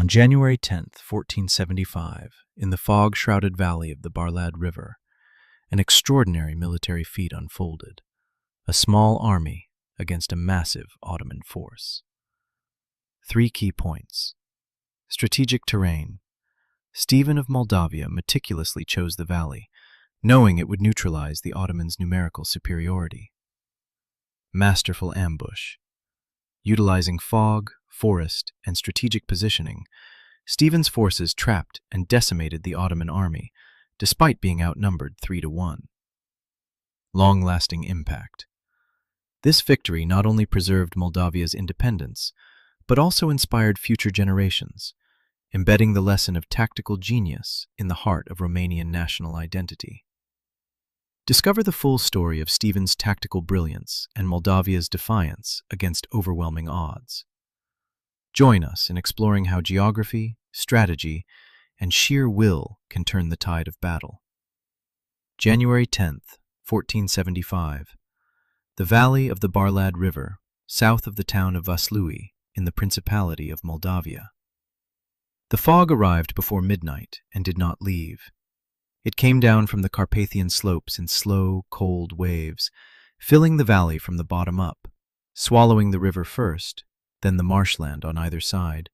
January 10th, 1475, in the fog-shrouded valley of the Bârlad River, an extraordinary military feat unfolded, a small army against a massive Ottoman force. 3 key points. Strategic terrain. Stephen of Moldavia meticulously chose the valley, knowing it would neutralize the Ottomans' numerical superiority. Masterful ambush. Utilizing fog, forest, and strategic positioning, Stephen's forces trapped and decimated the Ottoman army, despite being outnumbered 3-1. Long-lasting impact. This victory not only preserved Moldavia's independence, but also inspired future generations, embedding the lesson of tactical genius in the heart of Romanian national identity. Discover the full story of Stephen's tactical brilliance and Moldavia's defiance against overwhelming odds. Join us in exploring how geography, strategy, and sheer will can turn the tide of battle. January 10th, 1475. The valley of the Bârlad River, south of the town of Vaslui, in the Principality of Moldavia. The fog arrived before midnight and did not leave. It came down from the Carpathian slopes in slow, cold waves, filling the valley from the bottom up, swallowing the river first, then the marshland on either side,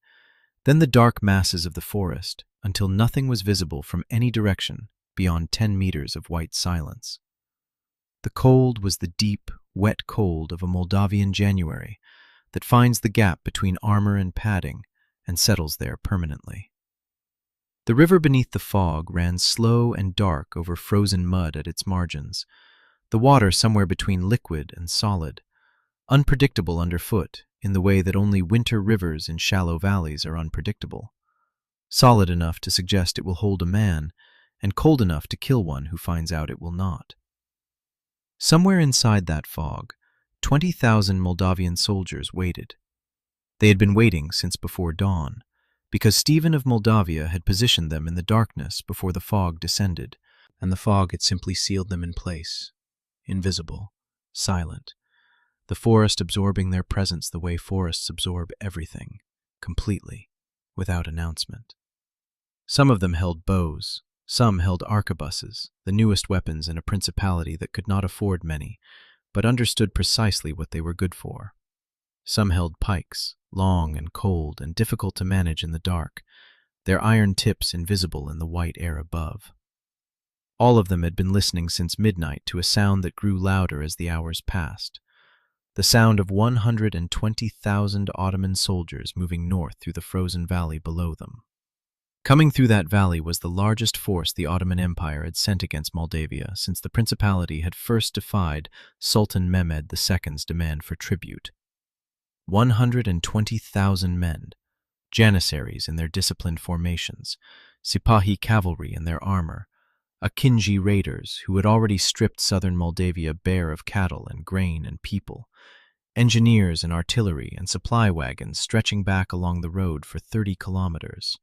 then the dark masses of the forest, until nothing was visible from any direction beyond 10 meters of white silence. The cold was the deep, wet cold of a Moldavian January that finds the gap between armor and padding and settles there permanently. The river beneath the fog ran slow and dark over frozen mud at its margins, the water somewhere between liquid and solid, unpredictable underfoot in the way that only winter rivers in shallow valleys are unpredictable, solid enough to suggest it will hold a man, and cold enough to kill one who finds out it will not. Somewhere inside that fog, 20,000 Moldavian soldiers waited. They had been waiting since before dawn, because Stephen of Moldavia had positioned them in the darkness before the fog descended, and the fog had simply sealed them in place, invisible, silent, the forest absorbing their presence the way forests absorb everything, completely, without announcement. Some of them held bows, some held arquebuses, the newest weapons in a principality that could not afford many, but understood precisely what they were good for. Some held pikes, long and cold and difficult to manage in the dark, their iron tips invisible in the white air above. All of them had been listening since midnight to a sound that grew louder as the hours passed, the sound of 120,000 Ottoman soldiers moving north through the frozen valley below them. Coming through that valley was the largest force the Ottoman Empire had sent against Moldavia since the principality had first defied Sultan Mehmed II's demand for tribute. 120,000 men, janissaries in their disciplined formations, Sipahi cavalry in their armor, Akinji raiders who had already stripped southern Moldavia bare of cattle and grain and people, engineers and artillery and supply wagons stretching back along the road for 30 kilometers.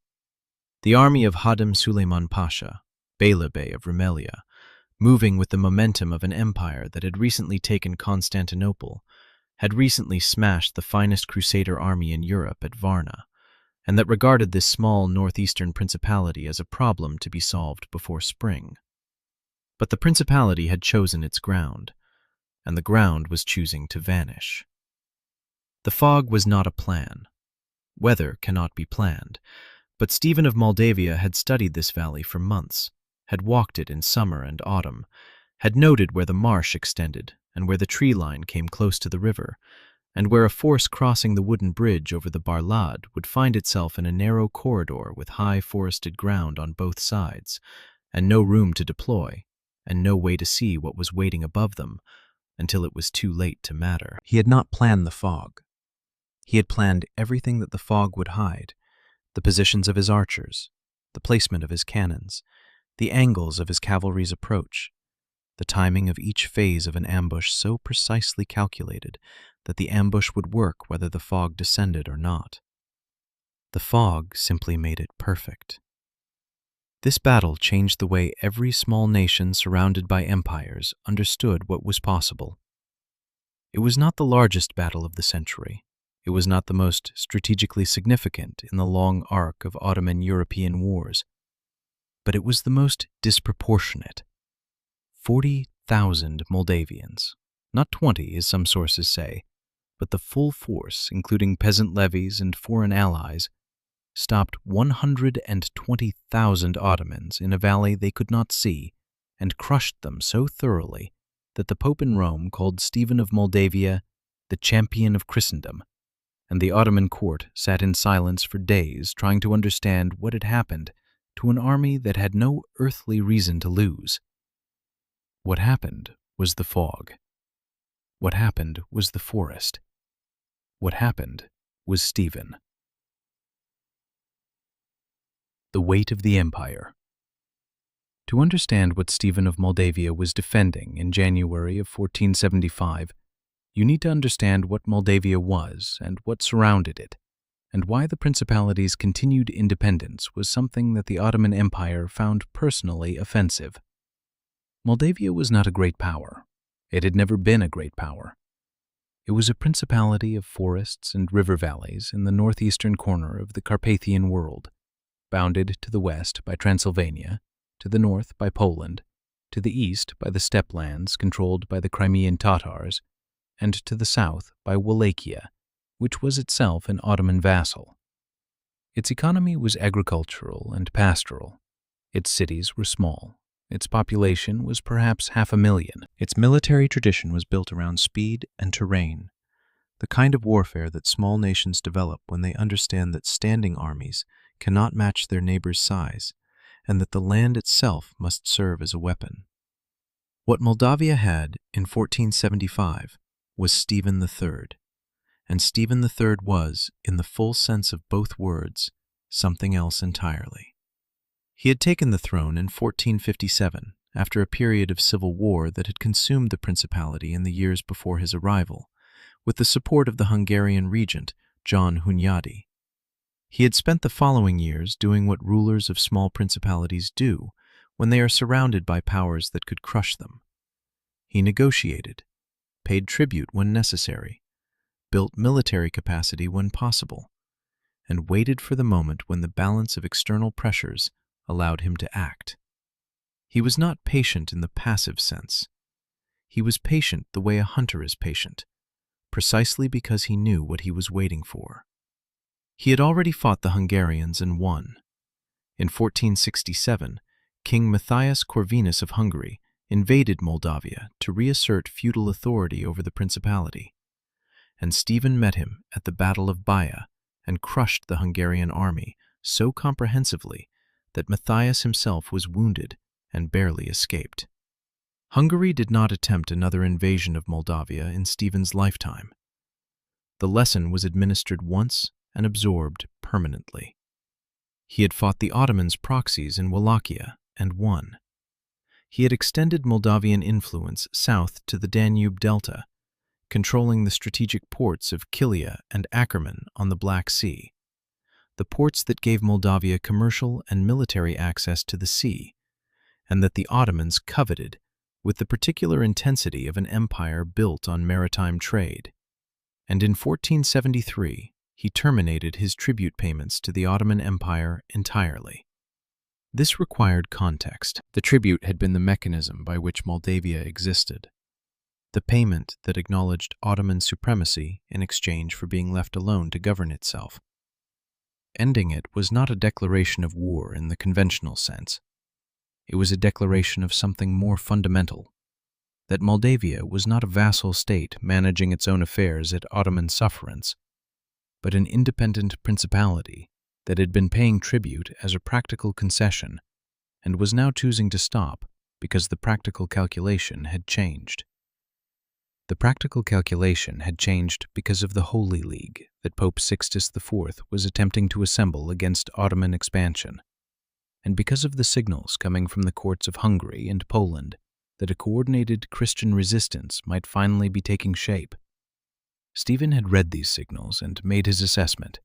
The army of Hadim Suleiman Pasha, Beyla Bey of Rumelia, moving with the momentum of an empire that had recently taken Constantinople, had recently smashed the finest crusader army in Europe at Varna, and that regarded this small northeastern principality as a problem to be solved before spring. But the principality had chosen its ground, and the ground was choosing to vanish. The fog was not a plan. Weather cannot be planned, but Stephen of Moldavia had studied this valley for months, had walked it in summer and autumn, had noted where the marsh extended and where the tree line came close to the river, and where a force crossing the wooden bridge over the Bârlad would find itself in a narrow corridor with high forested ground on both sides, and no room to deploy, and no way to see what was waiting above them until it was too late to matter. He had not planned the fog. He had planned everything that the fog would hide, the positions of his archers, the placement of his cannons, the angles of his cavalry's approach, the timing of each phase of an ambush so precisely calculated that the ambush would work whether the fog descended or not. The fog simply made it perfect. This battle changed the way every small nation surrounded by empires understood what was possible. It was not the largest battle of the century, It was not the most strategically significant in the long arc of Ottoman-European wars, but it was the most disproportionate. 40,000 Moldavians, not 20 as some sources say, but the full force, including peasant levies and foreign allies, stopped 120,000 Ottomans in a valley they could not see and crushed them so thoroughly that the Pope in Rome called Stephen of Moldavia the champion of Christendom, and the Ottoman court sat in silence for days trying to understand what had happened to an army that had no earthly reason to lose. What happened was the fog. What happened was the forest. What happened was Stephen. The weight of the empire. To understand what Stephen of Moldavia was defending in January of 1475, you need to understand what Moldavia was and what surrounded it, and why the principality's continued independence was something that the Ottoman Empire found personally offensive. Moldavia was not a great power. It had never been a great power. It was a principality of forests and river valleys in the northeastern corner of the Carpathian world, bounded to the west by Transylvania, to the north by Poland, to the east by the steppe lands controlled by the Crimean Tatars, and to the south by Wallachia, which was itself an Ottoman vassal. Its economy was agricultural and pastoral. Its cities were small. Its population was perhaps 500,000. Its military tradition was built around speed and terrain, the kind of warfare that small nations develop when they understand that standing armies cannot match their neighbor's size, and that the land itself must serve as a weapon. What Moldavia had in 1475 was Stephen III, and Stephen III was, in the full sense of both words, something else entirely. He had taken the throne in 1457, after a period of civil war that had consumed the principality in the years before his arrival, with the support of the Hungarian regent, John Hunyadi. He had spent the following years doing what rulers of small principalities do when they are surrounded by powers that could crush them. He negotiated, paid tribute when necessary, built military capacity when possible, and waited for the moment when the balance of external pressures allowed him to act. He was not patient in the passive sense. He was patient the way a hunter is patient, precisely because he knew what he was waiting for. He had already fought the Hungarians and won. In 1467, King Matthias Corvinus of Hungary invaded Moldavia to reassert feudal authority over the principality, and Stephen met him at the Battle of Baia and crushed the Hungarian army so comprehensively that Matthias himself was wounded and barely escaped. Hungary did not attempt another invasion of Moldavia in Stephen's lifetime. The lesson was administered once and absorbed permanently. He had fought the Ottomans' proxies in Wallachia and won. He had extended Moldavian influence south to the Danube Delta, controlling the strategic ports of Kilia and Ackerman on the Black Sea, the ports that gave Moldavia commercial and military access to the sea, and that the Ottomans coveted with the particular intensity of an empire built on maritime trade. And in 1473, he terminated his tribute payments to the Ottoman Empire entirely. This required context. The tribute had been the mechanism by which Moldavia existed, the payment that acknowledged Ottoman supremacy in exchange for being left alone to govern itself. Ending it was not a declaration of war in the conventional sense. It was a declaration of something more fundamental, that Moldavia was not a vassal state managing its own affairs at Ottoman sufferance, but an independent principality that had been paying tribute as a practical concession and was now choosing to stop because the practical calculation had changed. The practical calculation had changed because of the Holy League that Pope Sixtus IV was attempting to assemble against Ottoman expansion, and because of the signals coming from the courts of Hungary and Poland that a coordinated Christian resistance might finally be taking shape. Stephen had read these signals and made his assessment.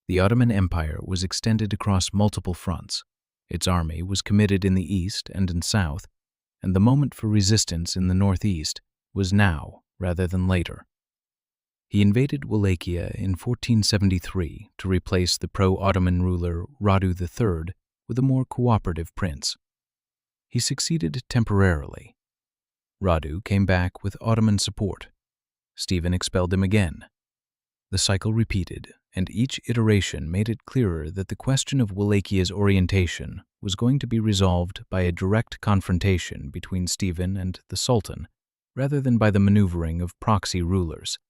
The Ottoman Empire was extended across multiple fronts. Its army was committed in the east and in south, and the moment for resistance in the northeast was now rather than later. He invaded Wallachia in 1473 to replace the pro-Ottoman ruler Radu III with a more cooperative prince. He succeeded temporarily. Radu came back with Ottoman support. Stephen expelled him again. The cycle repeated, and each iteration made it clearer that the question of Wallachia's orientation was going to be resolved by a direct confrontation between Stephen and the Sultan, rather than by the maneuvering of proxy rulers.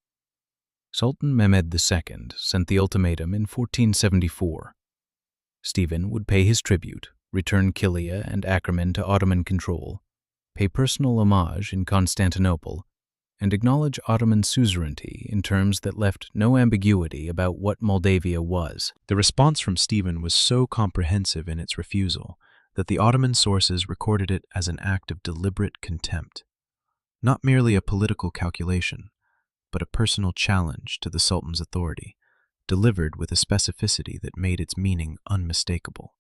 Sultan Mehmed II sent the ultimatum in 1474. Stephen would pay his tribute, return Kilia and Ackerman to Ottoman control, pay personal homage in Constantinople, and acknowledge Ottoman suzerainty in terms that left no ambiguity about what Moldavia was. The response from Stephen was so comprehensive in its refusal that the Ottoman sources recorded it as an act of deliberate contempt, not merely a political calculation, but a personal challenge to the Sultan's authority, delivered with a specificity that made its meaning unmistakable.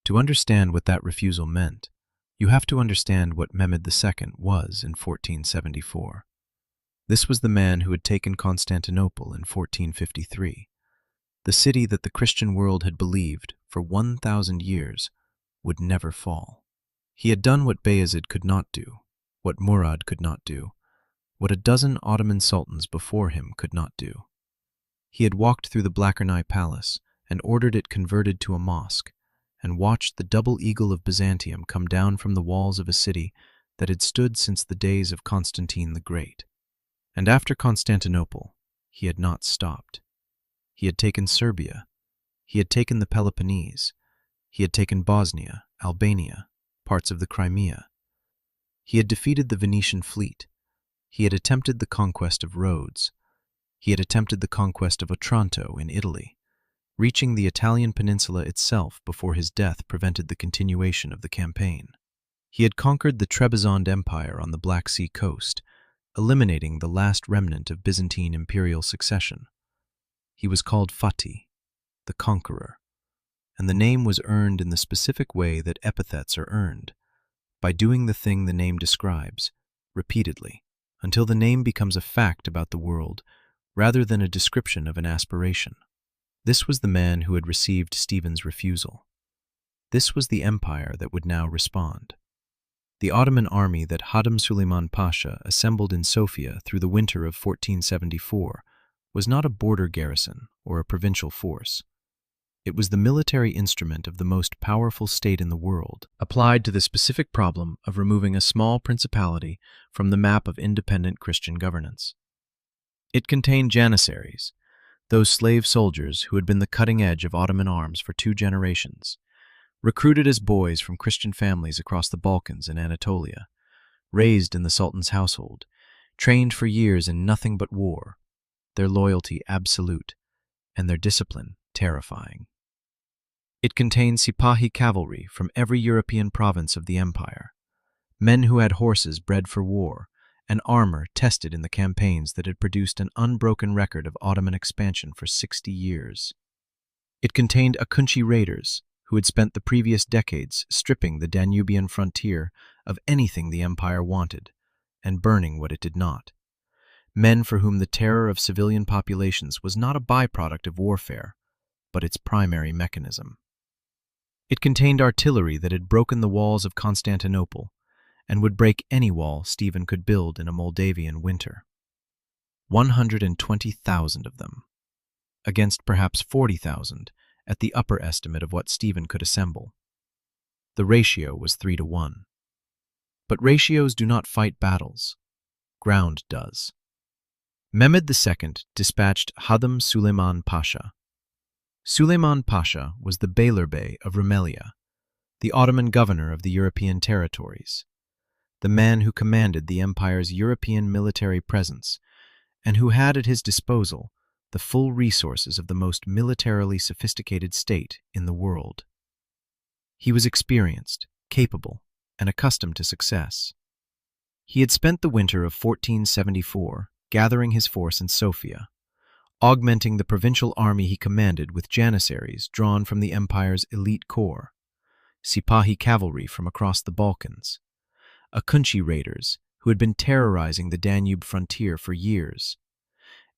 To understand what that refusal meant, you have to understand what Mehmed II was in 1474. This was the man who had taken Constantinople in 1453, the city that the Christian world had believed, for 1,000 years, would never fall. He had done what Bayezid could not do, what Murad could not do, what a dozen Ottoman sultans before him could not do. He had walked through the Blachernae Palace and ordered it converted to a mosque, and watched the double eagle of Byzantium come down from the walls of a city that had stood since the days of Constantine the Great. And after Constantinople, he had not stopped. He had taken Serbia, he had taken the Peloponnese, he had taken Bosnia, Albania, parts of the Crimea. He had defeated the Venetian fleet. He had attempted the conquest of Rhodes. He had attempted the conquest of Otranto in Italy, reaching the Italian peninsula itself before his death prevented the continuation of the campaign. He had conquered the Trebizond Empire on the Black Sea coast, eliminating the last remnant of Byzantine imperial succession. He was called Fatih, the conqueror, and the name was earned in the specific way that epithets are earned, by doing the thing the name describes, repeatedly, until the name becomes a fact about the world rather than a description of an aspiration. This was the man who had received Stephen's refusal. This was the empire that would now respond. The Ottoman army that Hatem Suleiman Pasha assembled in Sofia through the winter of 1474 was not a border garrison or a provincial force. It was the military instrument of the most powerful state in the world, applied to the specific problem of removing a small principality from the map of independent Christian governance. It contained janissaries, those slave soldiers who had been the cutting edge of Ottoman arms for 2 generations, recruited as boys from Christian families across the Balkans and Anatolia, raised in the Sultan's household, trained for years in nothing but war, their loyalty absolute, and their discipline terrifying. It contained Sipahi cavalry from every European province of the empire, men who had horses bred for war, and armor tested in the campaigns that had produced an unbroken record of Ottoman expansion for 60 years. It contained Akunci raiders, who had spent the previous decades stripping the Danubian frontier of anything the empire wanted and burning what it did not. Men for whom the terror of civilian populations was not a byproduct of warfare, but its primary mechanism. It contained artillery that had broken the walls of Constantinople and would break any wall Stephen could build in a Moldavian winter. 120,000 of them, against perhaps 40,000 at the upper estimate of what Stephen could assemble. The ratio was 3 to 1. But ratios do not fight battles. Ground does. Mehmed II dispatched Hatem Suleiman Pasha. Suleiman Pasha was the Beylerbey of Rumelia, the Ottoman governor of the European territories, the man who commanded the empire's European military presence, and who had at his disposal the full resources of the most militarily sophisticated state in the world. He was experienced, capable, and accustomed to success. He had spent the winter of 1474 gathering his force in Sofia, augmenting the provincial army he commanded with janissaries drawn from the empire's elite corps, Sipahi cavalry from across the Balkans, Akunci raiders who had been terrorizing the Danube frontier for years,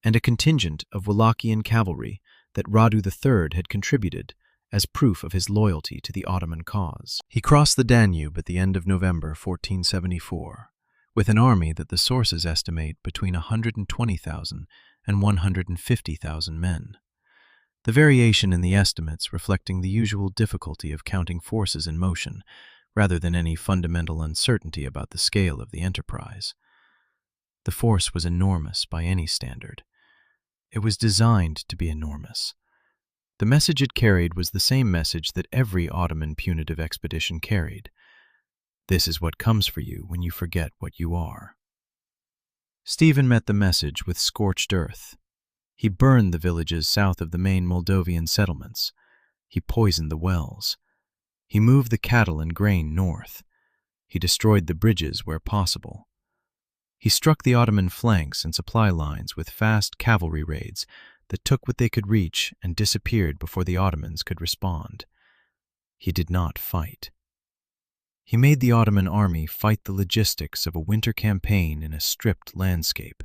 and a contingent of Wallachian cavalry that Radu III had contributed as proof of his loyalty to the Ottoman cause. He crossed the Danube at the end of November 1474, with an army that the sources estimate between 120,000 and 150,000 men. The variation in the estimates reflecting the usual difficulty of counting forces in motion, rather than any fundamental uncertainty about the scale of the enterprise. The force was enormous by any standard. It was designed to be enormous. The message it carried was the same message that every Ottoman punitive expedition carried. This is what comes for you when you forget what you are. Stephen met the message with scorched earth. He burned the villages south of the main Moldavian settlements. He poisoned the wells. He moved the cattle and grain north. He destroyed the bridges where possible. He struck the Ottoman flanks and supply lines with fast cavalry raids that took what they could reach and disappeared before the Ottomans could respond. He did not fight. He made the Ottoman army fight the logistics of a winter campaign in a stripped landscape,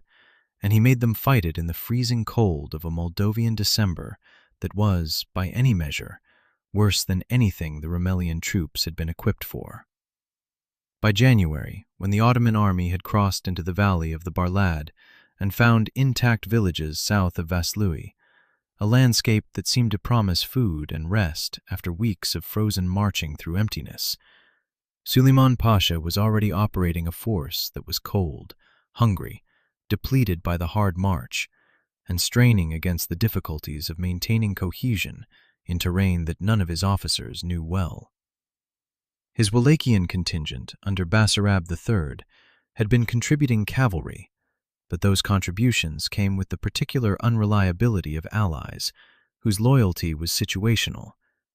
and he made them fight it in the freezing cold of a Moldavian December that was, by any measure, worse than anything the Rumelian troops had been equipped for. By January, when the Ottoman army had crossed into the valley of the Bârlad and found intact villages south of Vaslui, a landscape that seemed to promise food and rest after weeks of frozen marching through emptiness, Süleyman Pasha was already operating a force that was cold, hungry, depleted by the hard march, and straining against the difficulties of maintaining cohesion in terrain that none of his officers knew well. His Wallachian contingent under Bârlad III had been contributing cavalry, but those contributions came with the particular unreliability of allies whose loyalty was situational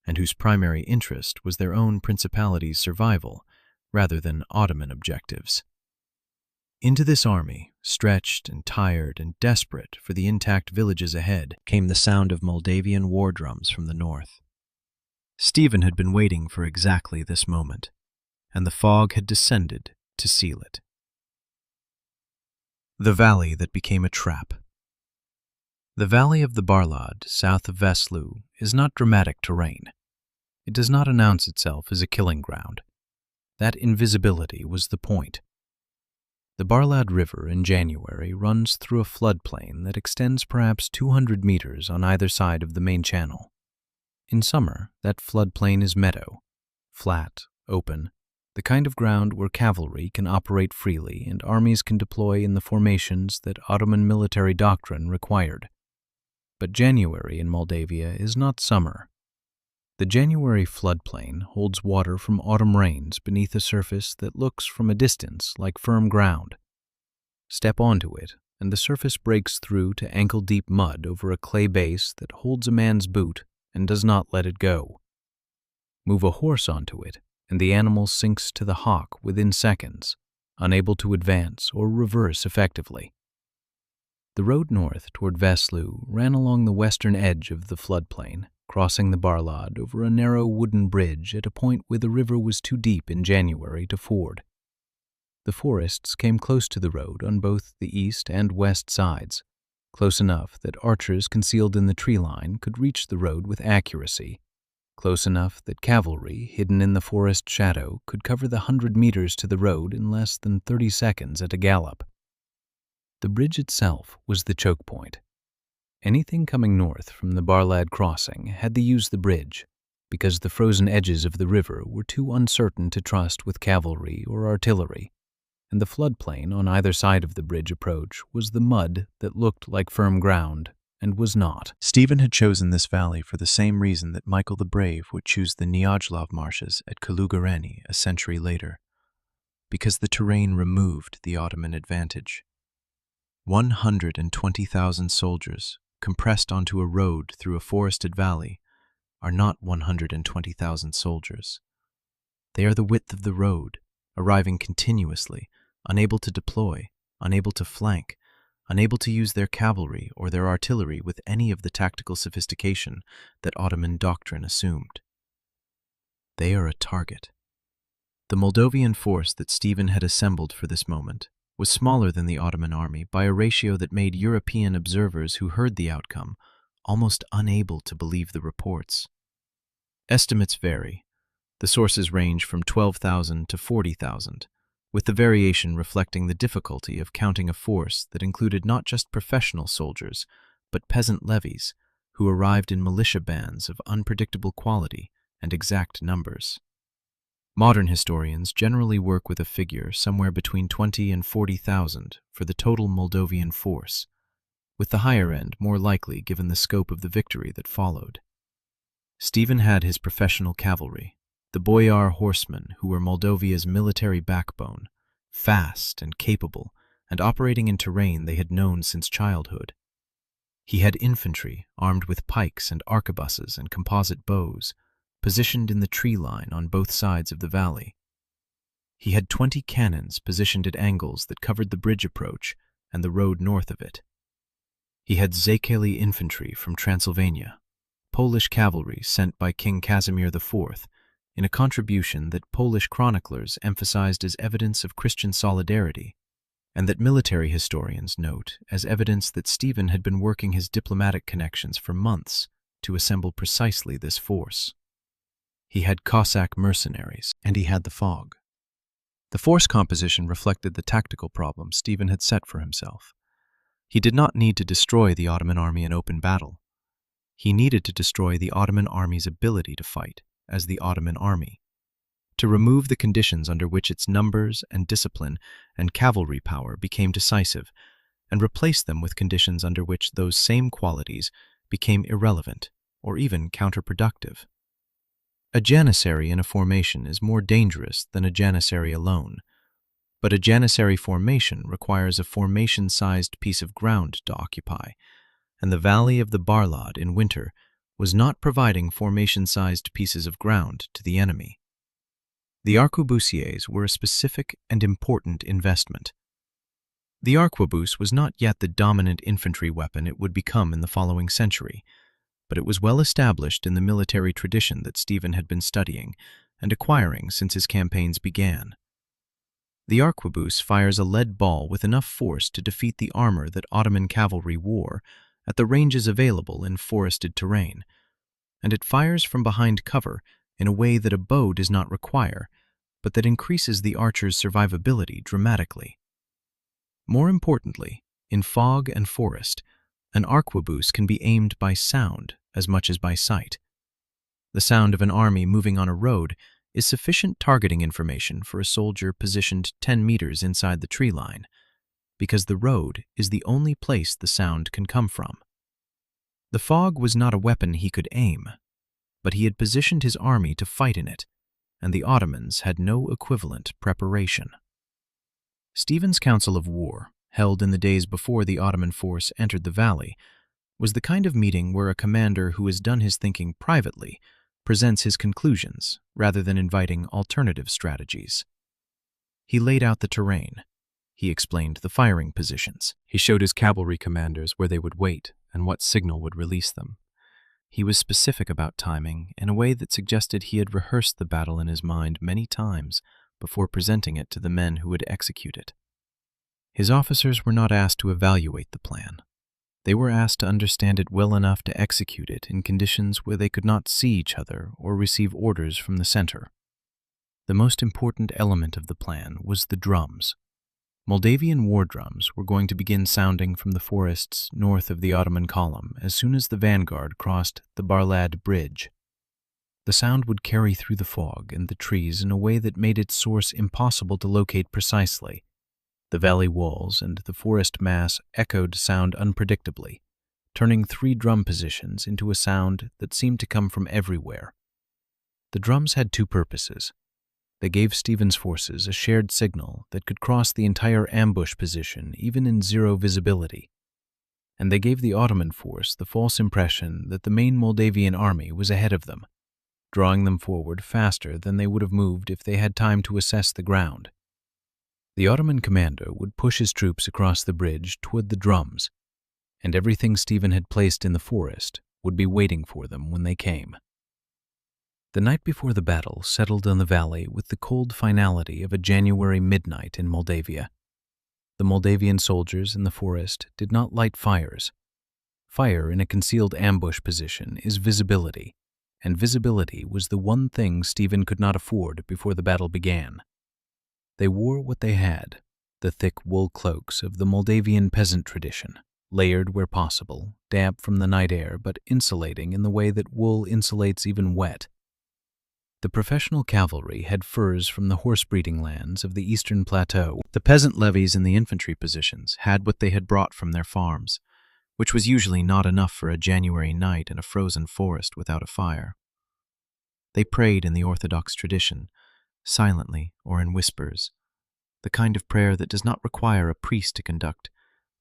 and whose primary interest was their own principality's survival rather than Ottoman objectives. Into this army, stretched and tired and desperate for the intact villages ahead, came the sound of Moldavian war drums from the north. Stephen had been waiting for exactly this moment, and the fog had descended to seal it. The valley that became a trap. The valley of the Bârlad, south of Vaslui, is not dramatic terrain. It does not announce itself as a killing ground. That invisibility was the point. The Bârlad River in January runs through a floodplain that extends perhaps 200 meters on either side of the main channel. In summer, that floodplain is meadow, flat, open, the kind of ground where cavalry can operate freely and armies can deploy in the formations that Ottoman military doctrine required. But January in Moldavia is not summer. The January floodplain holds water from autumn rains beneath a surface that looks from a distance like firm ground. Step onto it, and the surface breaks through to ankle-deep mud over a clay base that holds a man's boot and does not let it go. Move a horse onto it, and the animal sinks to the hock within seconds, unable to advance or reverse effectively. The road north toward Vaslui ran along the western edge of the floodplain, crossing the Bârlad over a narrow wooden bridge at a point where the river was too deep in January to ford. The forests came close to the road on both the east and west sides, close enough that archers concealed in the tree line could reach the road with accuracy, close enough that cavalry hidden in the forest shadow could cover the 100 meters to the road in less than 30 seconds at a gallop. The bridge itself was the choke point. Anything coming north from the Bârlad crossing had to use the bridge, because the frozen edges of the river were too uncertain to trust with cavalry or artillery, and the floodplain on either side of the bridge approach was the mud that looked like firm ground and was not. Stephen had chosen this valley for the same reason that Michael the Brave would choose the Niajlov marshes at Kalugarani a century later, because the terrain removed the Ottoman advantage. 120,000 soldiers compressed onto a road through a forested valley are not 120,000 soldiers. They are the width of the road, arriving continuously, unable to deploy, unable to flank, unable to use their cavalry or their artillery with any of the tactical sophistication that Ottoman doctrine assumed. They are a target. The Moldavian force that Stephen had assembled for this moment was smaller than the Ottoman army by a ratio that made European observers who heard the outcome almost unable to believe the reports. Estimates vary. The sources range from 12,000 to 40,000, with the variation reflecting the difficulty of counting a force that included not just professional soldiers, but peasant levies who arrived in militia bands of unpredictable quality and exact numbers. Modern historians generally work with a figure somewhere between 20 and 40,000 for the total Moldavian force, with the higher end more likely given the scope of the victory that followed. Stephen had his professional cavalry, the boyar horsemen who were Moldavia's military backbone, fast and capable, and operating in terrain they had known since childhood. He had infantry armed with pikes and arquebuses and composite bows, positioned in the tree line on both sides of the valley. He had 20 cannons positioned at angles that covered the bridge approach and the road north of it. He had Zakeli infantry from Transylvania, Polish cavalry sent by King Casimir IV, in a contribution that Polish chroniclers emphasized as evidence of Christian solidarity, and that military historians note as evidence that Stephen had been working his diplomatic connections for months to assemble precisely this force. He had Cossack mercenaries, and he had the fog. The force composition reflected the tactical problem Stephen had set for himself. He did not need to destroy the Ottoman army in open battle. He needed to destroy the Ottoman army's ability to fight as the Ottoman army, to remove the conditions under which its numbers and discipline and cavalry power became decisive, and replace them with conditions under which those same qualities became irrelevant or even counterproductive. A janissary in a formation is more dangerous than a janissary alone, but a janissary formation requires a formation-sized piece of ground to occupy, and the valley of the Bârlad in winter was not providing formation-sized pieces of ground to the enemy. The arquebusiers were a specific and important investment. The arquebus was not yet the dominant infantry weapon it would become in the following century, but it was well established in the military tradition that Stephen had been studying and acquiring since his campaigns began. The arquebus fires a lead ball with enough force to defeat the armor that Ottoman cavalry wore at the ranges available in forested terrain, and it fires from behind cover in a way that a bow does not require, but that increases the archer's survivability dramatically. More importantly, in fog and forest, an arquebus can be aimed by sound as much as by sight. The sound of an army moving on a road is sufficient targeting information for a soldier positioned 10 meters inside the tree line, because the road is the only place the sound can come from. The fog was not a weapon he could aim, but he had positioned his army to fight in it, and the Ottomans had no equivalent preparation. Stephen's council of war, held in the days before the Ottoman force entered the valley, was the kind of meeting where a commander who has done his thinking privately presents his conclusions rather than inviting alternative strategies. He laid out the terrain. He explained the firing positions. He showed his cavalry commanders where they would wait and what signal would release them. He was specific about timing in a way that suggested he had rehearsed the battle in his mind many times before presenting it to the men who would execute it. His officers were not asked to evaluate the plan. They were asked to understand it well enough to execute it in conditions where they could not see each other or receive orders from the center. The most important element of the plan was the drums. Moldavian war drums were going to begin sounding from the forests north of the Ottoman column as soon as the vanguard crossed the Bârlad Bridge. The sound would carry through the fog and the trees in a way that made its source impossible to locate precisely. The valley walls and the forest mass echoed sound unpredictably, turning 3 drum positions into a sound that seemed to come from everywhere. The drums had 2 purposes. They gave Stephen's forces a shared signal that could cross the entire ambush position even in 0 visibility, and they gave the Ottoman force the false impression that the main Moldavian army was ahead of them, drawing them forward faster than they would have moved if they had time to assess the ground. The Ottoman commander would push his troops across the bridge toward the drums, and everything Stephen had placed in the forest would be waiting for them when they came. The night before the battle settled on the valley with the cold finality of a January midnight in Moldavia. The Moldavian soldiers in the forest did not light fires. Fire in a concealed ambush position is visibility, and visibility was the one thing Stephen could not afford before the battle began. They wore what they had, the thick wool cloaks of the Moldavian peasant tradition, layered where possible, damp from the night air but insulating in the way that wool insulates even wet. The professional cavalry had furs from the horse-breeding lands of the eastern plateau. The peasant levies in the infantry positions had what they had brought from their farms, which was usually not enough for a January night in a frozen forest without a fire. They prayed in the Orthodox tradition, silently or in whispers, the kind of prayer that does not require a priest to conduct,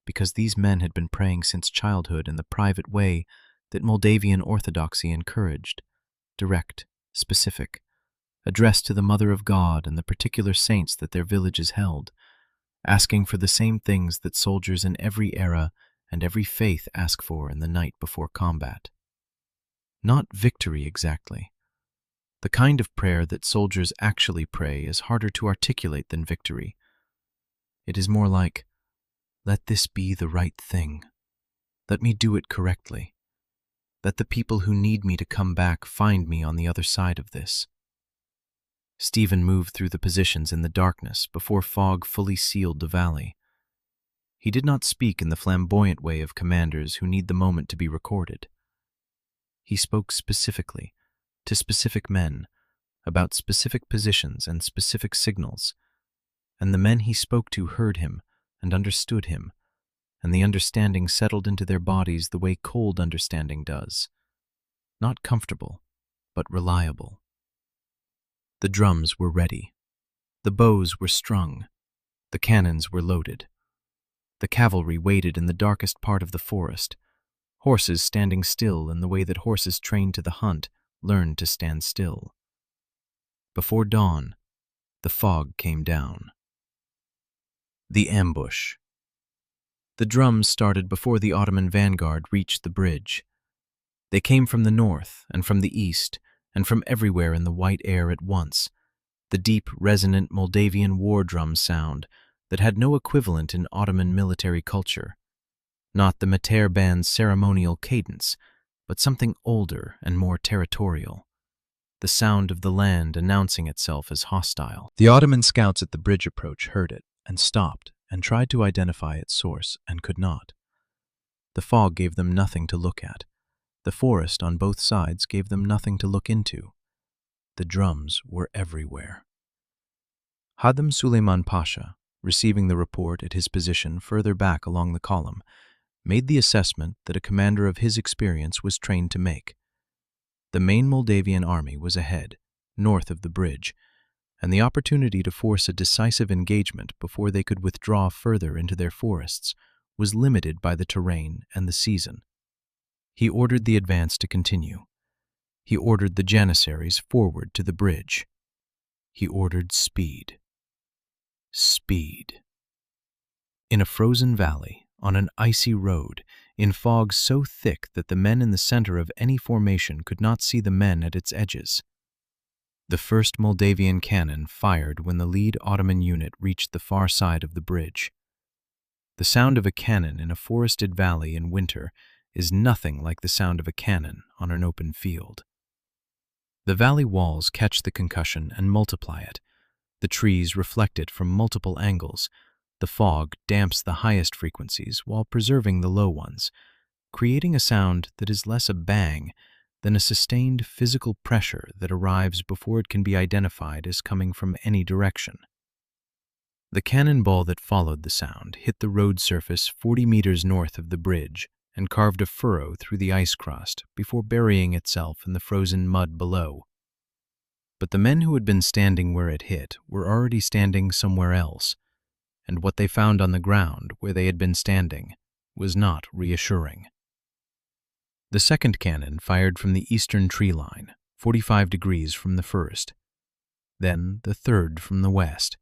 because these men had been praying since childhood in the private way that Moldavian orthodoxy encouraged, direct, specific, addressed to the Mother of God and the particular saints that their villages held, asking for the same things that soldiers in every era and every faith ask for in the night before combat. Not victory exactly. The kind of prayer that soldiers actually pray is harder to articulate than victory. It is more like, let this be the right thing. Let me do it correctly. Let the people who need me to come back find me on the other side of this. Stephen moved through the positions in the darkness before fog fully sealed the valley. He did not speak in the flamboyant way of commanders who need the moment to be recorded. He spoke specifically, to specific men, about specific positions and specific signals, and the men he spoke to heard him and understood him, and the understanding settled into their bodies the way cold understanding does. Not comfortable, but reliable. The drums were ready. The bows were strung. The cannons were loaded. The cavalry waited in the darkest part of the forest, horses standing still in the way that horses trained to the hunt learned to stand still. Before dawn, the fog came down. The ambush. The drums started before the Ottoman vanguard reached the bridge. They came from the north and from the east and from everywhere in the white air at once, the deep, resonant Moldavian war drum sound that had no equivalent in Ottoman military culture. Not the Mater band's ceremonial cadence, but something older and more territorial. The sound of the land announcing itself as hostile. The Ottoman scouts at the bridge approach heard it and stopped and tried to identify its source and could not. The fog gave them nothing to look at. The forest on both sides gave them nothing to look into. The drums were everywhere. Hadim Suleiman Pasha, receiving the report at his position further back along the column, made the assessment that a commander of his experience was trained to make. The main Moldavian army was ahead, north of the bridge, and the opportunity to force a decisive engagement before they could withdraw further into their forests was limited by the terrain and the season. He ordered the advance to continue. He ordered the Janissaries forward to the bridge. He ordered speed. Speed. In a frozen valley, on an icy road, in fog so thick that the men in the center of any formation could not see the men at its edges. The first Moldavian cannon fired when the lead Ottoman unit reached the far side of the bridge. The sound of a cannon in a forested valley in winter is nothing like the sound of a cannon on an open field. The valley walls catch the concussion and multiply it. The trees reflect it from multiple angles. The fog damps the highest frequencies while preserving the low ones, creating a sound that is less a bang than a sustained physical pressure that arrives before it can be identified as coming from any direction. The cannonball that followed the sound hit the road surface 40 meters north of the bridge and carved a furrow through the ice crust before burying itself in the frozen mud below. But the men who had been standing where it hit were already standing somewhere else, and what they found on the ground where they had been standing was not reassuring. The second cannon fired from the eastern tree line, 45 degrees from the first. Then the third from the west.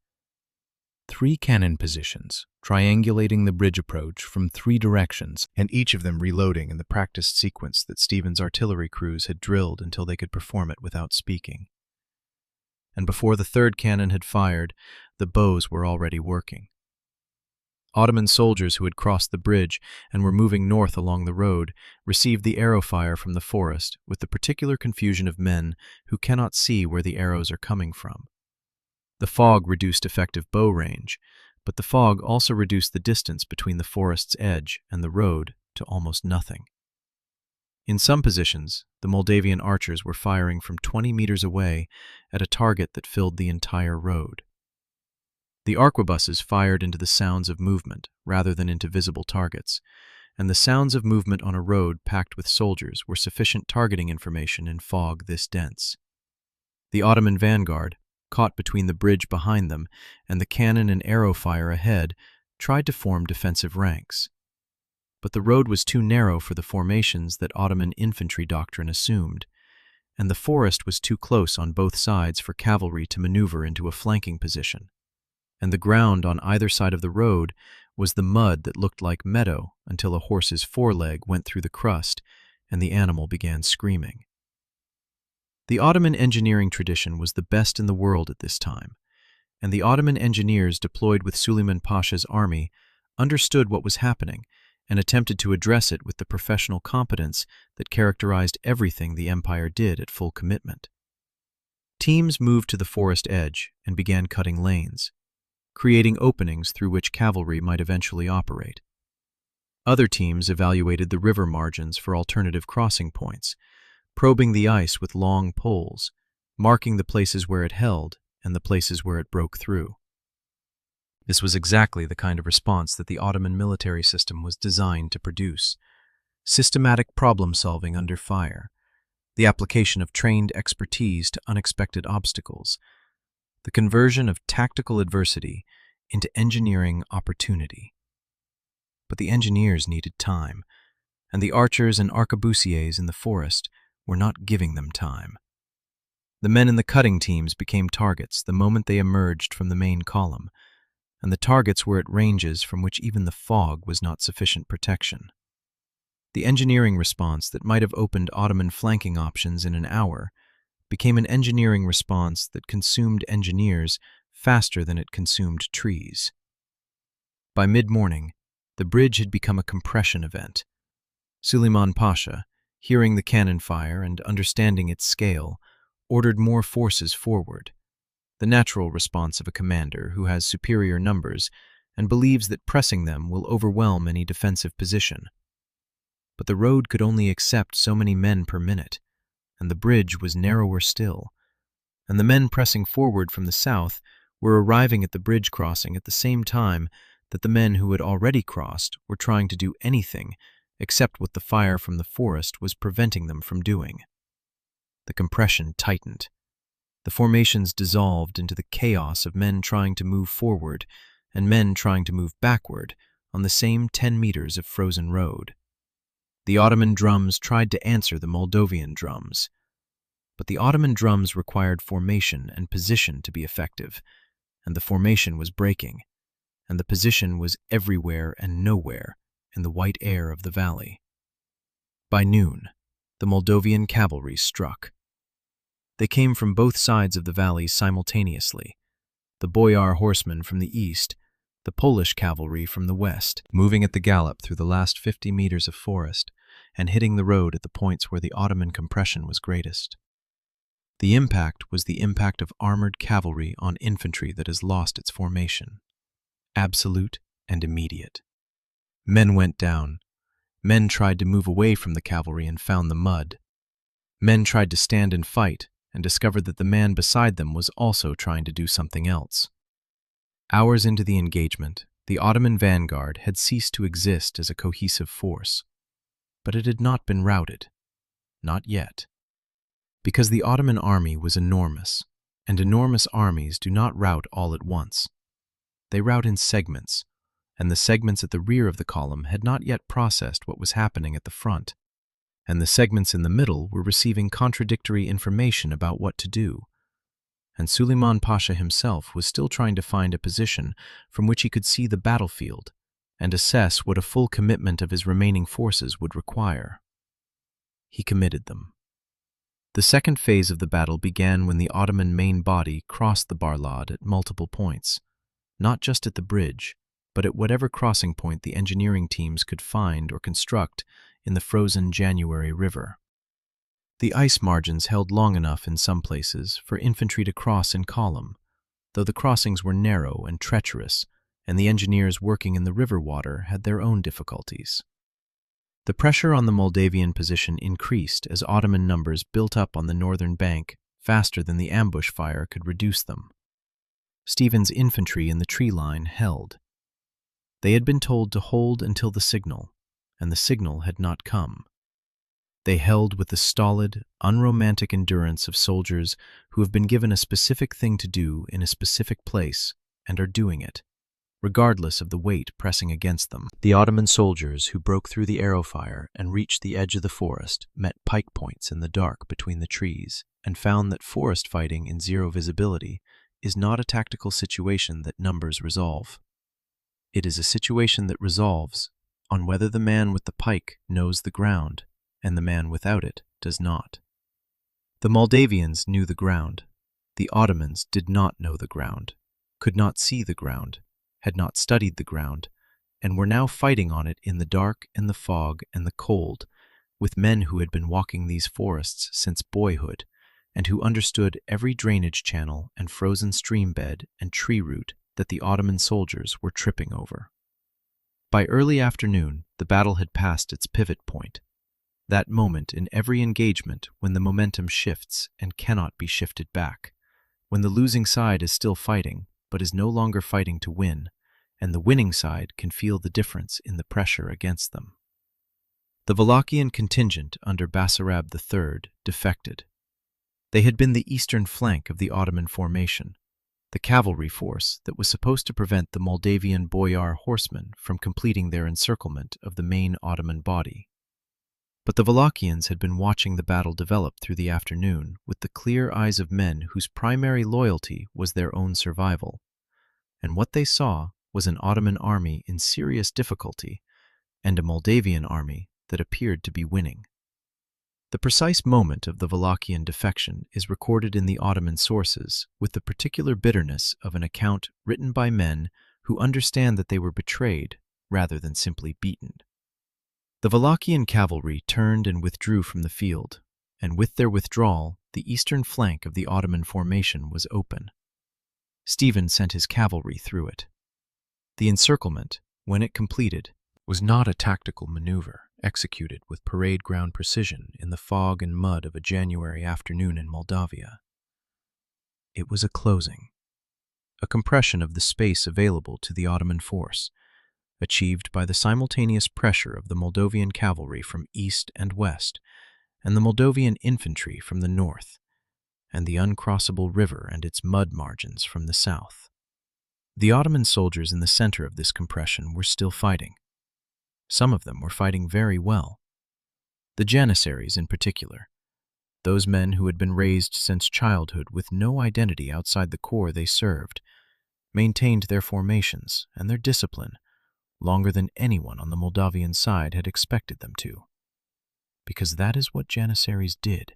3 cannon positions, triangulating the bridge approach from 3 directions, and each of them reloading in the practiced sequence that Stephen's artillery crews had drilled until they could perform it without speaking. And before the third cannon had fired, the bows were already working. Ottoman soldiers who had crossed the bridge and were moving north along the road received the arrow fire from the forest with the particular confusion of men who cannot see where the arrows are coming from. The fog reduced effective bow range, but the fog also reduced the distance between the forest's edge and the road to almost nothing. In some positions, the Moldavian archers were firing from 20 meters away at a target that filled the entire road. The arquebuses fired into the sounds of movement rather than into visible targets, and the sounds of movement on a road packed with soldiers were sufficient targeting information in fog this dense. The Ottoman vanguard, caught between the bridge behind them and the cannon and arrow fire ahead, tried to form defensive ranks. But the road was too narrow for the formations that Ottoman infantry doctrine assumed, and the forest was too close on both sides for cavalry to maneuver into a flanking position. And the ground on either side of the road was the mud that looked like meadow until a horse's foreleg went through the crust and the animal began screaming. The Ottoman engineering tradition was the best in the world at this time, and the Ottoman engineers deployed with Süleyman Pasha's army understood what was happening and attempted to address it with the professional competence that characterized everything the empire did at full commitment. Teams moved to the forest edge and began cutting lanes, creating openings through which cavalry might eventually operate. Other teams evaluated the river margins for alternative crossing points, probing the ice with long poles, marking the places where it held and the places where it broke through. This was exactly the kind of response that the Ottoman military system was designed to produce: systematic problem-solving under fire, the application of trained expertise to unexpected obstacles, the conversion of tactical adversity into engineering opportunity. But the engineers needed time, and the archers and arquebusiers in the forest were not giving them time. The men in the cutting teams became targets the moment they emerged from the main column, and the targets were at ranges from which even the fog was not sufficient protection. The engineering response that might have opened Ottoman flanking options in an hour became an engineering response that consumed engineers faster than it consumed trees. By mid-morning, the bridge had become a compression event. Süleyman Pasha, hearing the cannon fire and understanding its scale, ordered more forces forward, the natural response of a commander who has superior numbers and believes that pressing them will overwhelm any defensive position. But the road could only accept so many men per minute, and the bridge was narrower still, and the men pressing forward from the south were arriving at the bridge crossing at the same time that the men who had already crossed were trying to do anything except what the fire from the forest was preventing them from doing. The compression tightened. The formations dissolved into the chaos of men trying to move forward and men trying to move backward on the same 10 meters of frozen road. The Ottoman drums tried to answer the Moldavian drums, but the Ottoman drums required formation and position to be effective, and the formation was breaking, and the position was everywhere and nowhere in the white air of the valley. By noon, the Moldavian cavalry struck. They came from both sides of the valley simultaneously, the boyar horsemen from the east, the Polish cavalry from the west, moving at the gallop through the last 50 meters of forest and hitting the road at the points where the Ottoman compression was greatest. The impact was the impact of armored cavalry on infantry that has lost its formation, absolute and immediate. Men went down. Men tried to move away from the cavalry and found the mud. Men tried to stand and fight and discovered that the man beside them was also trying to do something else. Hours into the engagement, the Ottoman vanguard had ceased to exist as a cohesive force, but it had not been routed. Not yet. Because the Ottoman army was enormous, and enormous armies do not rout all at once. They rout in segments, and the segments at the rear of the column had not yet processed what was happening at the front, and the segments in the middle were receiving contradictory information about what to do. And Süleyman Pasha himself was still trying to find a position from which he could see the battlefield and assess what a full commitment of his remaining forces would require. He committed them. The second phase of the battle began when the Ottoman main body crossed the Bârlad at multiple points, not just at the bridge, but at whatever crossing point the engineering teams could find or construct in the frozen January river. The ice margins held long enough in some places for infantry to cross in column, though the crossings were narrow and treacherous, and the engineers working in the river water had their own difficulties. The pressure on the Moldavian position increased as Ottoman numbers built up on the northern bank faster than the ambush fire could reduce them. Stephen's infantry in the tree line held. They had been told to hold until the signal, and the signal had not come. They held with the stolid, unromantic endurance of soldiers who have been given a specific thing to do in a specific place and are doing it, regardless of the weight pressing against them. The Ottoman soldiers who broke through the arrow fire and reached the edge of the forest met pike points in the dark between the trees and found that forest fighting in zero visibility is not a tactical situation that numbers resolve. It is a situation that resolves on whether the man with the pike knows the ground and the man without it does not. The Moldavians knew the ground. The Ottomans did not know the ground, could not see the ground, had not studied the ground, and were now fighting on it in the dark and the fog and the cold, with men who had been walking these forests since boyhood, and who understood every drainage channel and frozen stream bed and tree root that the Ottoman soldiers were tripping over. By early afternoon, the battle had passed its pivot point, that moment in every engagement when the momentum shifts and cannot be shifted back, when the losing side is still fighting but is no longer fighting to win, and the winning side can feel the difference in the pressure against them. The Wallachian contingent under Bârlad III defected. They had been the eastern flank of the Ottoman formation, the cavalry force that was supposed to prevent the Moldavian boyar horsemen from completing their encirclement of the main Ottoman body. But the Wallachians had been watching the battle develop through the afternoon with the clear eyes of men whose primary loyalty was their own survival, and what they saw was an Ottoman army in serious difficulty and a Moldavian army that appeared to be winning. The precise moment of the Wallachian defection is recorded in the Ottoman sources with the particular bitterness of an account written by men who understand that they were betrayed rather than simply beaten. The Wallachian cavalry turned and withdrew from the field, and with their withdrawal, the eastern flank of the Ottoman formation was open. Stephen sent his cavalry through it. The encirclement, when it completed, was not a tactical maneuver executed with parade ground precision in the fog and mud of a January afternoon in Moldavia. It was a closing, a compression of the space available to the Ottoman force, achieved by the simultaneous pressure of the Moldavian cavalry from east and west, and the Moldavian infantry from the north, and the uncrossable river and its mud margins from the south. The Ottoman soldiers in the center of this compression were still fighting. Some of them were fighting very well. The Janissaries in particular, those men who had been raised since childhood with no identity outside the corps they served, maintained their formations and their discipline longer than anyone on the Moldavian side had expected them to, because that is what Janissaries did,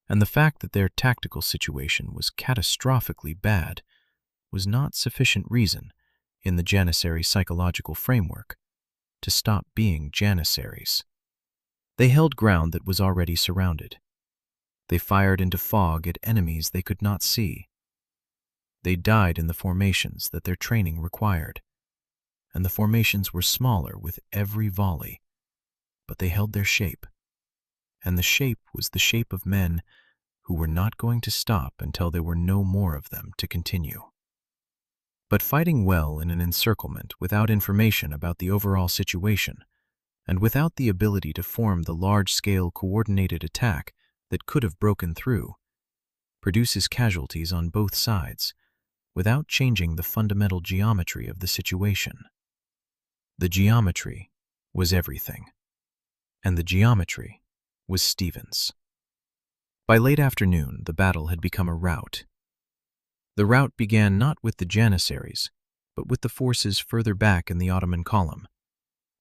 and the fact that their tactical situation was catastrophically bad was not sufficient reason, in the Janissary psychological framework, to stop being Janissaries. They held ground that was already surrounded. They fired into fog at enemies they could not see. They died in the formations that their training required, and the formations were smaller with every volley, but they held their shape, and the shape was the shape of men who were not going to stop until there were no more of them to continue. But fighting well in an encirclement without information about the overall situation, and without the ability to form the large-scale coordinated attack that could have broken through, produces casualties on both sides, without changing the fundamental geometry of the situation. The geometry was everything, and the geometry was Stephen's. By late afternoon, the battle had become a rout. The rout began not with the Janissaries, but with the forces further back in the Ottoman column,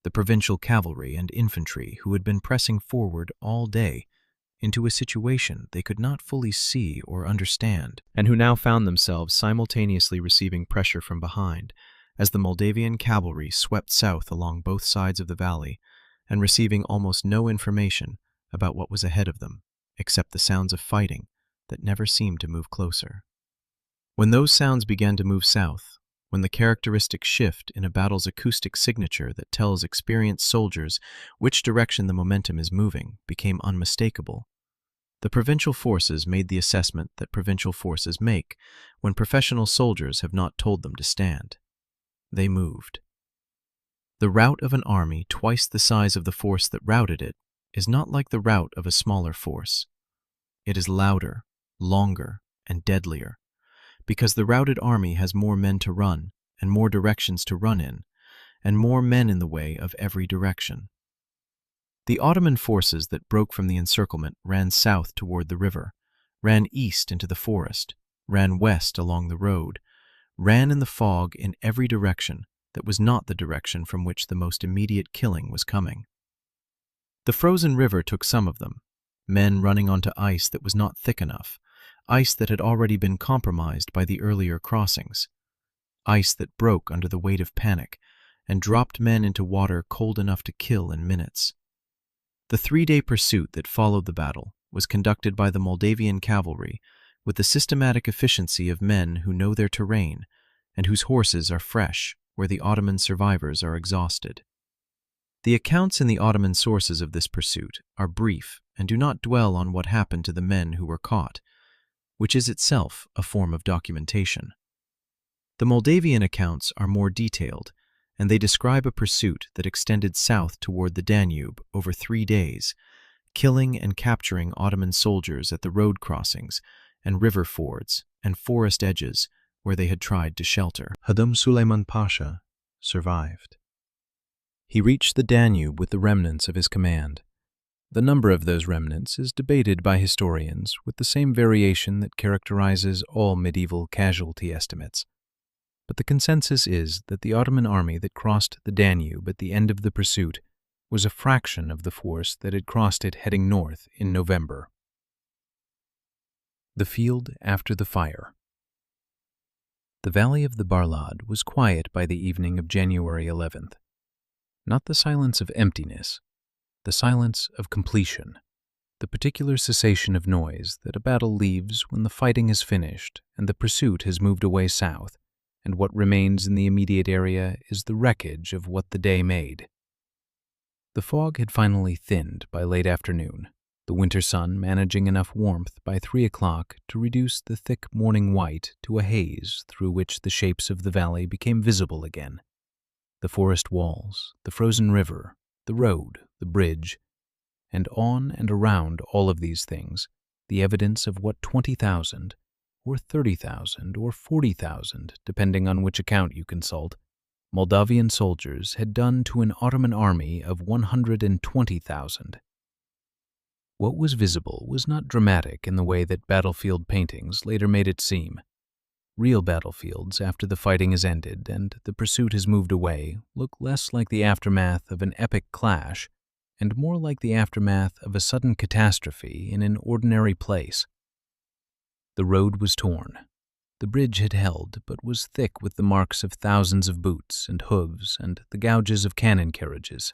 the provincial cavalry and infantry who had been pressing forward all day into a situation they could not fully see or understand, and who now found themselves simultaneously receiving pressure from behind as the Moldavian cavalry swept south along both sides of the valley and receiving almost no information about what was ahead of them, except the sounds of fighting that never seemed to move closer. When those sounds began to move south, when the characteristic shift in a battle's acoustic signature that tells experienced soldiers which direction the momentum is moving became unmistakable, the provincial forces made the assessment that provincial forces make when professional soldiers have not told them to stand. They moved. The rout of an army twice the size of the force that routed it is not like the rout of a smaller force. It is louder, longer, and deadlier, because the routed army has more men to run and more directions to run in, and more men in the way of every direction. The Ottoman forces that broke from the encirclement ran south toward the river, ran east into the forest, ran west along the road, ran in the fog in every direction that was not the direction from which the most immediate killing was coming. The frozen river took some of them, men running onto ice that was not thick enough, ice that had already been compromised by the earlier crossings, ice that broke under the weight of panic and dropped men into water cold enough to kill in minutes. The 3-day pursuit that followed the battle was conducted by the Moldavian cavalry with the systematic efficiency of men who know their terrain and whose horses are fresh where the Ottoman survivors are exhausted. The accounts in the Ottoman sources of this pursuit are brief and do not dwell on what happened to the men who were caught, which is itself a form of documentation. The Moldavian accounts are more detailed, and they describe a pursuit that extended south toward the Danube over 3 days, killing and capturing Ottoman soldiers at the road crossings and river fords and forest edges where they had tried to shelter. Hadum Suleiman Pasha survived. He reached the Danube with the remnants of his command. The number of those remnants is debated by historians with the same variation that characterizes all medieval casualty estimates. But the consensus is that the Ottoman army that crossed the Danube at the end of the pursuit was a fraction of the force that had crossed it heading north in November. The field after the fire. The valley of the Bârlad was quiet by the evening of January 11th. Not the silence of emptiness, the silence of completion, the particular cessation of noise that a battle leaves when the fighting is finished and the pursuit has moved away south, and what remains in the immediate area is the wreckage of what the day made. The fog had finally thinned by late afternoon, the winter sun managing enough warmth by 3 o'clock to reduce the thick morning white to a haze through which the shapes of the valley became visible again. The forest walls, the frozen river, the road, the bridge, and on and around all of these things, the evidence of what 20,000, or 30,000, or 40,000, depending on which account you consult, Moldavian soldiers had done to an Ottoman army of 120,000. What was visible was not dramatic in the way that battlefield paintings later made it seem. Real battlefields, after the fighting is ended and the pursuit has moved away, look less like the aftermath of an epic clash and more like the aftermath of a sudden catastrophe in an ordinary place. The road was torn. The bridge had held, but was thick with the marks of thousands of boots and hooves and the gouges of cannon carriages.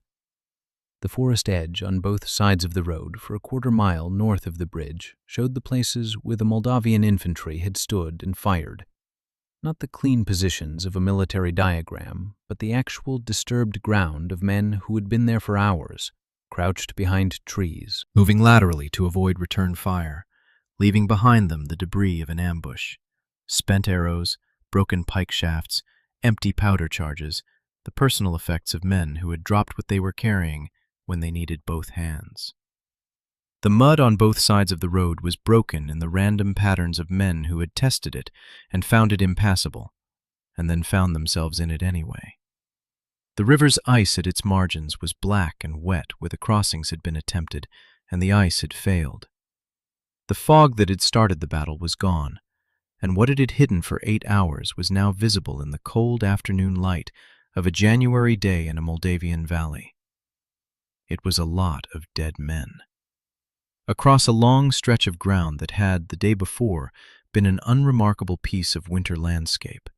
The forest edge on both sides of the road for a quarter-mile north of the bridge showed the places where the Moldavian infantry had stood and fired. Not the clean positions of a military diagram, but the actual disturbed ground of men who had been there for hours, crouched behind trees, moving laterally to avoid return fire, leaving behind them the debris of an ambush. Spent arrows, broken pike shafts, empty powder charges, the personal effects of men who had dropped what they were carrying when they needed both hands. The mud on both sides of the road was broken in the random patterns of men who had tested it and found it impassable, and then found themselves in it anyway. The river's ice at its margins was black and wet where the crossings had been attempted and the ice had failed. The fog that had started the battle was gone, and what it had hidden for 8 hours was now visible in the cold afternoon light of a January day in a Moldavian valley. It was a lot of dead men. Across a long stretch of ground that had, the day before, been an unremarkable piece of winter landscape.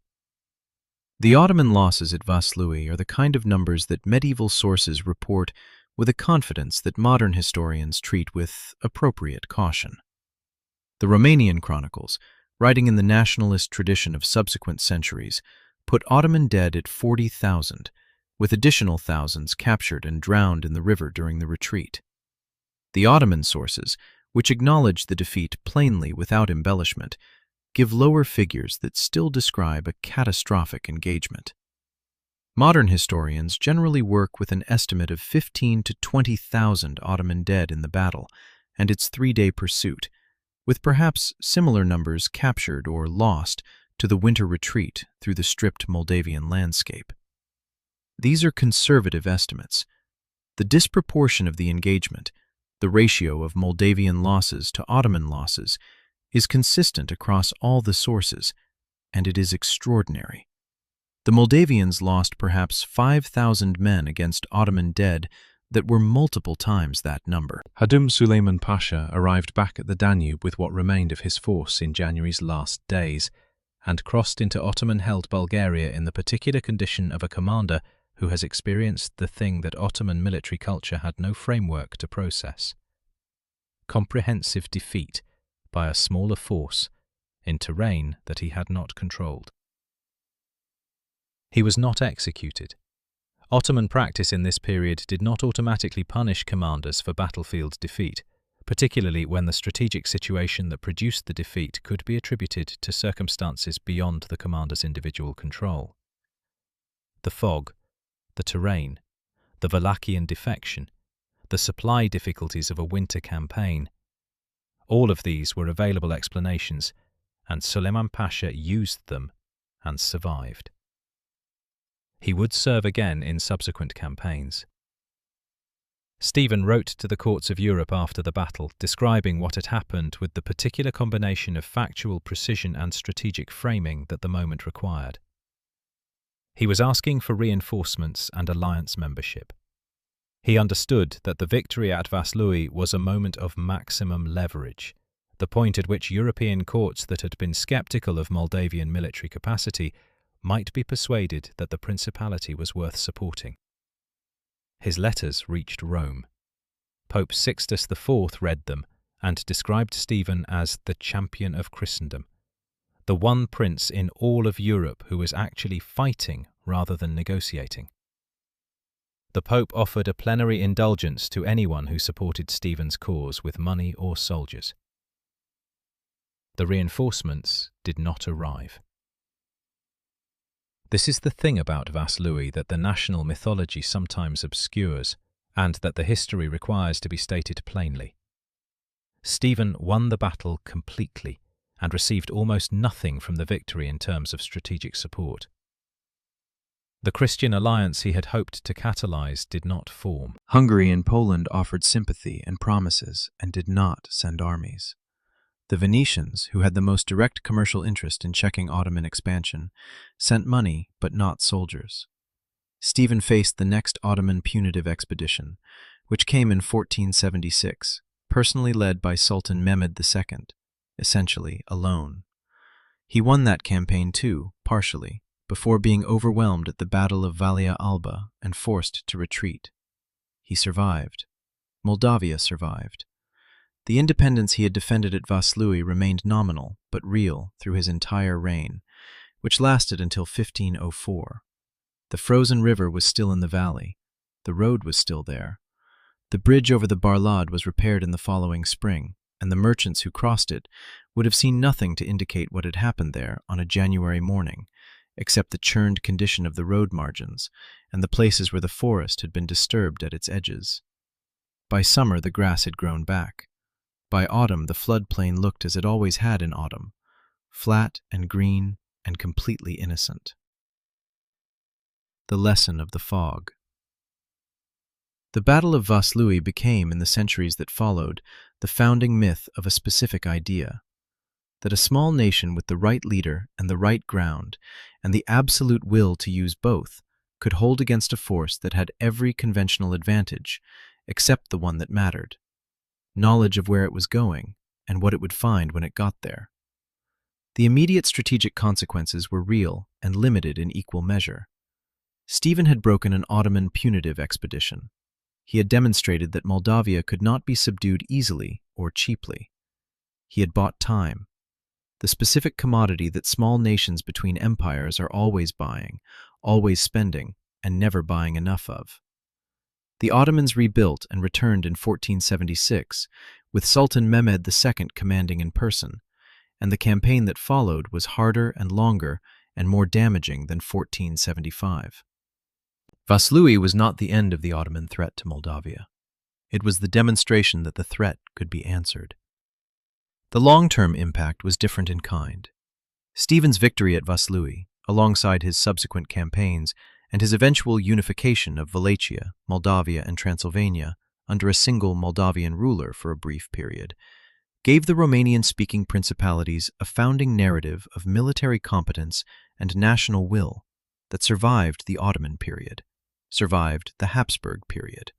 The Ottoman losses at Vaslui are the kind of numbers that medieval sources report with a confidence that modern historians treat with appropriate caution. The Romanian chronicles, writing in the nationalist tradition of subsequent centuries, put Ottoman dead at 40,000, with additional thousands captured and drowned in the river during the retreat. The Ottoman sources, which acknowledge the defeat plainly without embellishment, give lower figures that still describe a catastrophic engagement. Modern historians generally work with an estimate of 15 to 20,000 Ottoman dead in the battle and its three-day pursuit, with perhaps similar numbers captured or lost to the winter retreat through the stripped Moldavian landscape. These are conservative estimates. The disproportion of the engagement, the ratio of Moldavian losses to Ottoman losses, is consistent across all the sources, and it is extraordinary. The Moldavians lost perhaps 5,000 men against Ottoman dead that were multiple times that number. Hadum Suleiman Pasha arrived back at the Danube with what remained of his force in January's last days, and crossed into Ottoman-held Bulgaria in the particular condition of a commander who has experienced the thing that Ottoman military culture had no framework to process: comprehensive defeat by a smaller force in terrain that he had not controlled. He was not executed. Ottoman practice in this period did not automatically punish commanders for battlefield defeat, particularly when the strategic situation that produced the defeat could be attributed to circumstances beyond the commander's individual control. The fog, the terrain, the Wallachian defection, the supply difficulties of a winter campaign, all of these were available explanations, and Suleiman Pasha used them and survived. He would serve again in subsequent campaigns. Stephen wrote to the courts of Europe after the battle, describing what had happened with the particular combination of factual precision and strategic framing that the moment required. He was asking for reinforcements and alliance membership. He understood that the victory at Vaslui was a moment of maximum leverage, the point at which European courts that had been skeptical of Moldavian military capacity might be persuaded that the principality was worth supporting. His letters reached Rome. Pope Sixtus IV read them and described Stephen as the champion of Christendom, the one prince in all of Europe who was actually fighting rather than negotiating. The Pope offered a plenary indulgence to anyone who supported Stephen's cause with money or soldiers. The reinforcements did not arrive. This is the thing about Vaslui that the national mythology sometimes obscures, and that the history requires to be stated plainly. Stephen won the battle completely, and received almost nothing from the victory in terms of strategic support. The Christian alliance he had hoped to catalyze did not form. Hungary and Poland offered sympathy and promises and did not send armies. The Venetians, who had the most direct commercial interest in checking Ottoman expansion, sent money but not soldiers. Stephen faced the next Ottoman punitive expedition, which came in 1476, personally led by Sultan Mehmed II, essentially alone. He won that campaign too, partially, before being overwhelmed at the Battle of Valia Alba and forced to retreat. He survived. Moldavia survived. The independence he had defended at Vaslui remained nominal but real through his entire reign, which lasted until 1504. The frozen river was still in the valley. The road was still there. The bridge over the Bârlad was repaired in the following spring, and the merchants who crossed it would have seen nothing to indicate what had happened there on a January morning, except the churned condition of the road margins and the places where the forest had been disturbed at its edges. By summer the grass had grown back. By autumn the floodplain looked as it always had in autumn, flat and green and completely innocent. The lesson of the fog. The Battle of Vaslui became, in the centuries that followed, the founding myth of a specific idea: that a small nation with the right leader and the right ground, and the absolute will to use both, could hold against a force that had every conventional advantage, except the one that mattered: knowledge of where it was going and what it would find when it got there. The immediate strategic consequences were real and limited in equal measure. Stephen had broken an Ottoman punitive expedition. He had demonstrated that Moldavia could not be subdued easily or cheaply. He had bought time, the specific commodity that small nations between empires are always buying, always spending, and never buying enough of. The Ottomans rebuilt and returned in 1476, with Sultan Mehmed II commanding in person, and the campaign that followed was harder and longer and more damaging than 1475. Vaslui was not the end of the Ottoman threat to Moldavia. It was the demonstration that the threat could be answered. The long-term impact was different in kind. Stephen's victory at Vaslui, alongside his subsequent campaigns and his eventual unification of Wallachia, Moldavia, and Transylvania under a single Moldavian ruler for a brief period, gave the Romanian-speaking principalities a founding narrative of military competence and national will that survived the Ottoman period, survived the Habsburg period,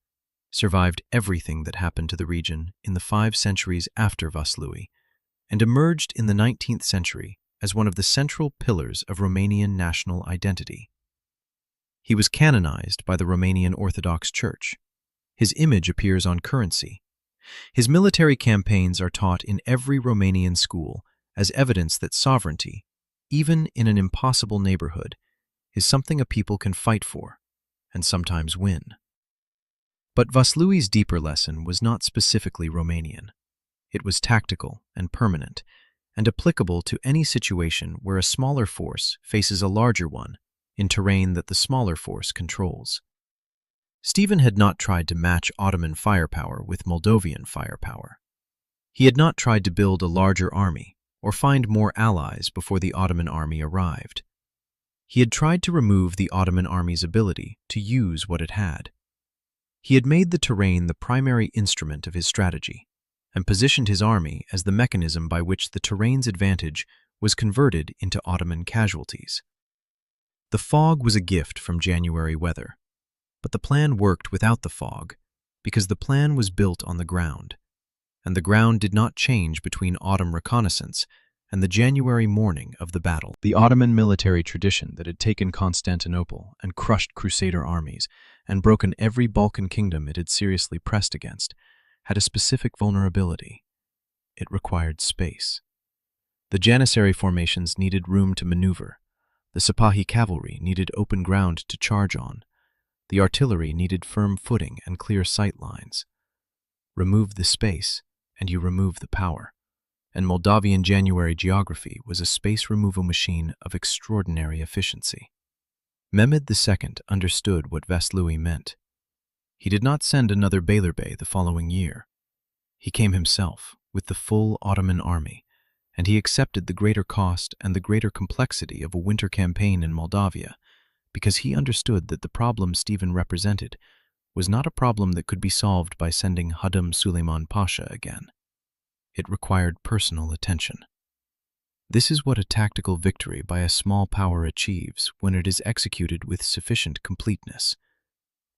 survived everything that happened to the region in the 5 centuries after Vaslui, and emerged in the 19th century as one of the central pillars of Romanian national identity. He was canonized by the Romanian Orthodox Church. His image appears on currency. His military campaigns are taught in every Romanian school as evidence that sovereignty, even in an impossible neighborhood, is something a people can fight for and sometimes win. But Vaslui's deeper lesson was not specifically Romanian. It was tactical and permanent, and applicable to any situation where a smaller force faces a larger one in terrain that the smaller force controls. Stephen had not tried to match Ottoman firepower with Moldavian firepower. He had not tried to build a larger army or find more allies before the Ottoman army arrived. He had tried to remove the Ottoman army's ability to use what it had. He had made the terrain the primary instrument of his strategy and positioned his army as the mechanism by which the terrain's advantage was converted into Ottoman casualties. The fog was a gift from January weather, but the plan worked without the fog because the plan was built on the ground, and the ground did not change between autumn reconnaissance and the January morning of the battle. The Ottoman military tradition that had taken Constantinople and crushed Crusader armies and broken every Balkan kingdom it had seriously pressed against had a specific vulnerability. It required space. The Janissary formations needed room to maneuver. The Sipahi cavalry needed open ground to charge on. The artillery needed firm footing and clear sight lines. Remove the space, and you remove the power. And Moldavian January geography was a space removal machine of extraordinary efficiency. Mehmed II understood what Vaslui meant. He did not send another Bârlad the following year. He came himself with the full Ottoman army, and he accepted the greater cost and the greater complexity of a winter campaign in Moldavia because he understood that the problem Stephen represented was not a problem that could be solved by sending Hatem Suleiman Pasha again. It required personal attention. This is what a tactical victory by a small power achieves when it is executed with sufficient completeness.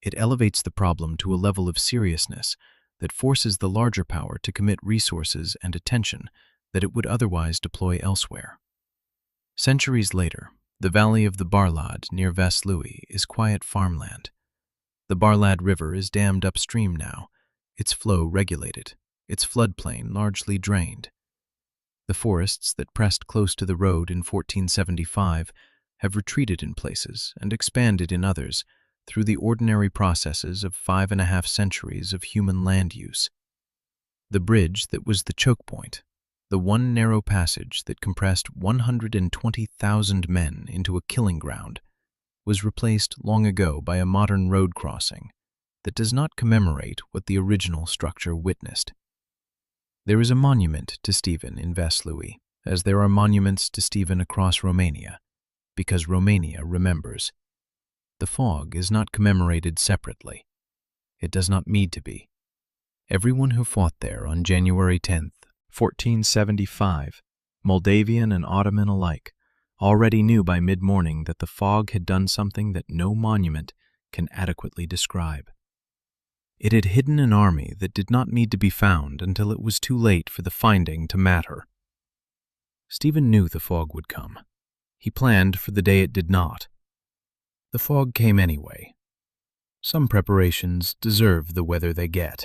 It elevates the problem to a level of seriousness that forces the larger power to commit resources and attention that it would otherwise deploy elsewhere. Centuries later, the valley of the Bârlad near Vaslui is quiet farmland. The Bârlad River is dammed upstream now, its flow regulated, its floodplain largely drained. The forests that pressed close to the road in 1475 have retreated in places and expanded in others through the ordinary processes of 5.5 centuries of human land use. The bridge that was the choke point, the one narrow passage that compressed 120,000 men into a killing ground, was replaced long ago by a modern road crossing that does not commemorate what the original structure witnessed. There is a monument to Stephen in Vaslui, as there are monuments to Stephen across Romania, because Romania remembers. The fog is not commemorated separately. It does not need to be. Everyone who fought there on January 10th, 1475, Moldavian and Ottoman alike, already knew by mid-morning that the fog had done something that no monument can adequately describe. It had hidden an army that did not need to be found until it was too late for the finding to matter. Stephen knew the fog would come. He planned for the day it did not. The fog came anyway. Some preparations deserve the weather they get.